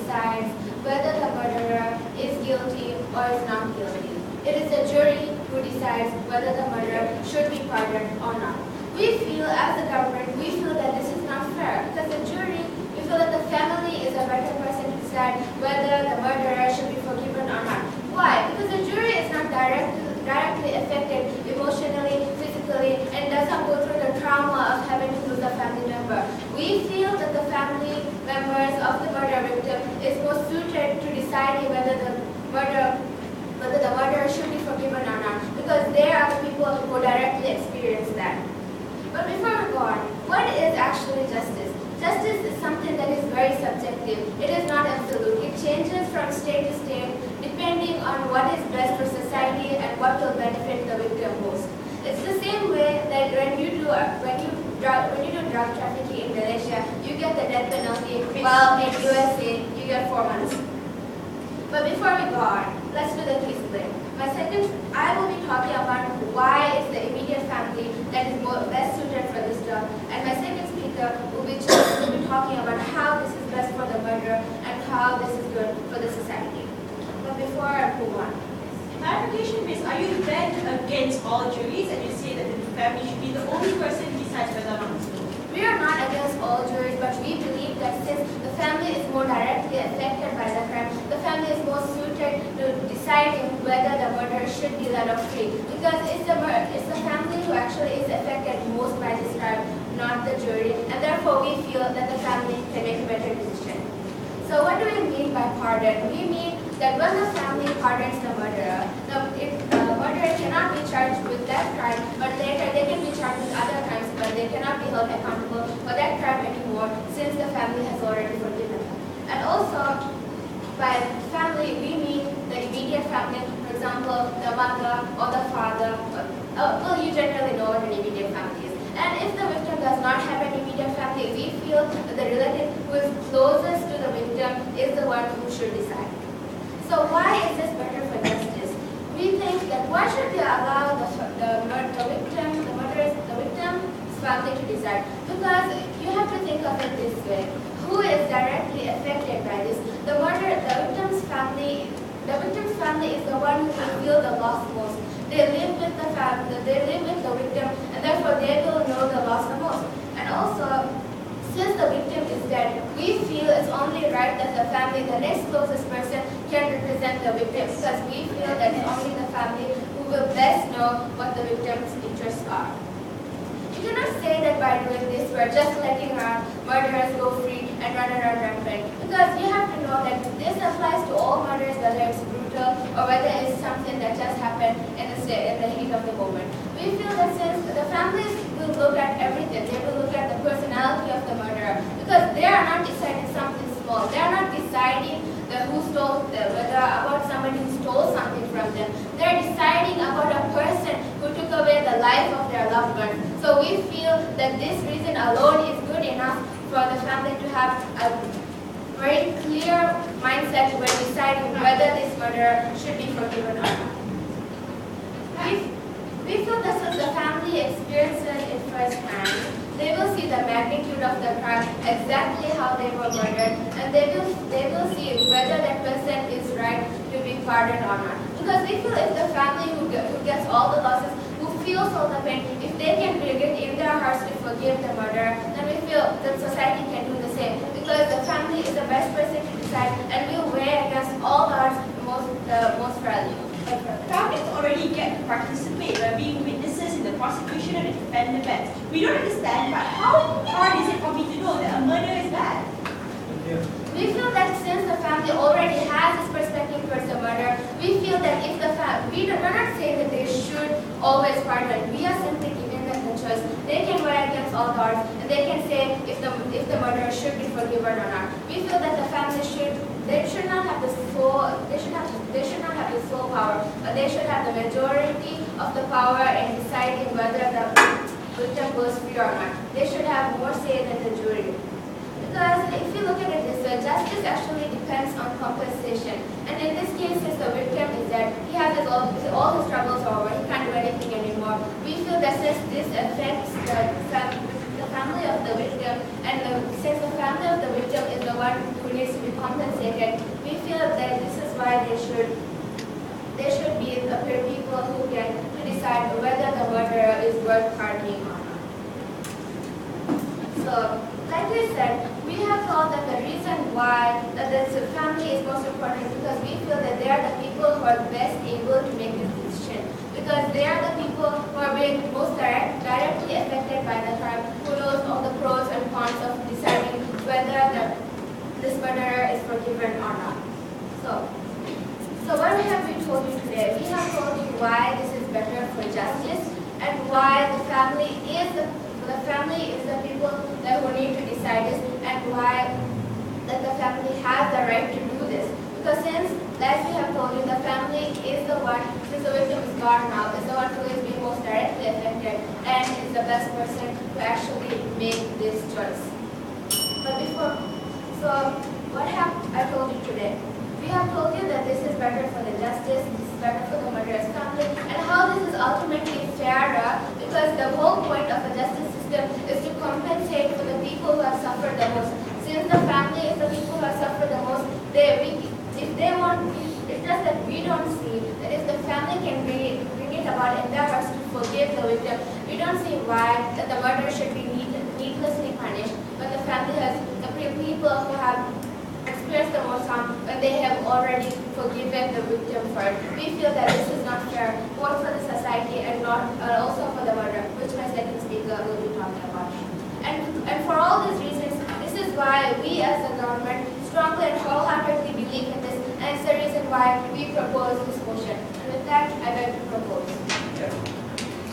decides whether the murderer is guilty or is not guilty. It is the jury who decides whether the murderer should be pardoned or not. We feel, as a government, we feel that this is not fair because the jury, we feel that the family is a better person to decide whether the murderer should be forgiven or not. Why? Because the jury is not directly affected emotionally, physically, and does not go through the trauma of having to lose a family member. We feel that the family members of the murder victim is most suited to deciding whether the murderer should be forgiven or not, because they are the people who directly experience that. But before we go on, what is actually justice? Justice is something that is very subjective. It is not absolute. It changes from state to state depending on what is best for society and what will benefit the victim most. It's the same way that when you do drug trafficking in Malaysia, you get the death penalty, while in USA you get 4 months. But before we go on, let's do the key split. I will be talking about why it's the immediate family that is best suited for this job, and my second speaker will be talking about how this is best for the murderer and how this is good for the society. But before I move on, clarification, Miss, are you then against all juries and you say that the family should be the only person who decides whether or not it's guilty? we are not against all juries, but we believe that since the family is more directly affected by the crime, the family is more suited to deciding whether the murderer should be let off free. Because it's the family who actually is affected most by this crime, not the jury, and therefore we feel that the family can make a better decision. So what do we mean by pardon? We mean that when the family pardons the murderer, the murderer cannot be charged with that crime, but later they can be charged with other crimes, but they cannot be held accountable for that crime anymore since the family has already forgiven them. And also, by family, we mean the immediate family, for example, the mother or the father. Well, you generally know what an immediate family is. And if the victim does not have an immediate family, we feel that the relative who is closest to the victim is the one who should decide. So why is this better for justice? We think that why should we allow the victim's family to decide? Because you have to think of it this way. Who is directly affected by this? The victim's family is the one who will feel the loss most. They live with the family, they live with the victim, and therefore they will know the loss the most. And also, since the victim is dead, we feel it's only right that the family, the next closest person, can represent the victim, because we feel that it's only the family who will best know what the victim's interests are. You cannot say that by doing this we're just letting our murderers go free and run around rampant, because you have to know that this applies to all murders, whether it's brutal or whether it's something that just happened in the heat of the moment. We feel that since the families will look at everything, they will look at the personality of the murderer, because they are not deciding something small. They are not deciding about somebody who stole something from them. They are deciding about a person who took away the life of their loved one. So we feel that this reason alone is good enough for the family to have a very clear mindset when deciding whether this murderer should be forgiven or not. We feel that since the family experiences it firsthand, they will see the magnitude of the crime, exactly how they were murdered, and they will see whether that person is right to be pardoned or not. Because we feel if the family who gets all the losses, who feels all the pain, if they can bring it in their hearts to forgive the murderer, then we feel that society can do the same. Because the family is the best person to decide and will weigh against all the odds the most value. Targets already get to participate by being witnesses in the prosecution and the defendant bench. We don't understand, but how hard is it for me to know that a murder is bad? We feel that since the family already has this perspective towards the murder, we feel that if the we are not saying that they should always pardon. We are simply giving them the choice. They can weigh against all the odds, and they can say if the murderer should be forgiven or not. We feel that the family should not have the sole power, but they should have the majority of the power in deciding whether the victim goes free or not. They should have more say than the jury. Because if you look at it this way, justice actually depends on compensation. And in this case, since the victim is dead, he has all his troubles over, he can't do anything anymore. We feel that since this affects the family of the victim, and since the family of the victim is the one one who needs to be compensated. We feel that this is why there should be the people who can decide whether the murderer is worth pardoning or not. So, like we said, we have thought that the reason why that the family is most important because we feel that they are the people who are best able to make this decision. Because they are the people who are being most directly affected by the crime, who knows all the pros and cons of deciding whether this murderer is forgiven or not. So what have we told you today? We have told you why this is better for justice and why the family is the people that who need to decide this and why that the family has the right to do this. Because since, as we have told you, the family is the one, since the victim is gone now, is the one who is being most directly affected and is the best person to actually make this choice. But so what have I told you today? We have told you that this is better for the justice, this is better for the murderer's family, and how this is ultimately fairer because the whole point of a justice system is to compensate for the people who have suffered the most. Since the family is the people who have suffered the most, it's just that we don't see that if the family can bring it about in their hearts to forgive the victim, we don't see why that the murderer should be needlessly punished, but the family has the people who have experienced the most harm when they have already forgiven the victim for it. We feel that this is not fair, both for the society and also for the murderer, which my second speaker will be talking about. And for all these reasons, this is why we as the government strongly and wholeheartedly believe in this, and it's the reason why we propose this motion. And with that, I beg to propose.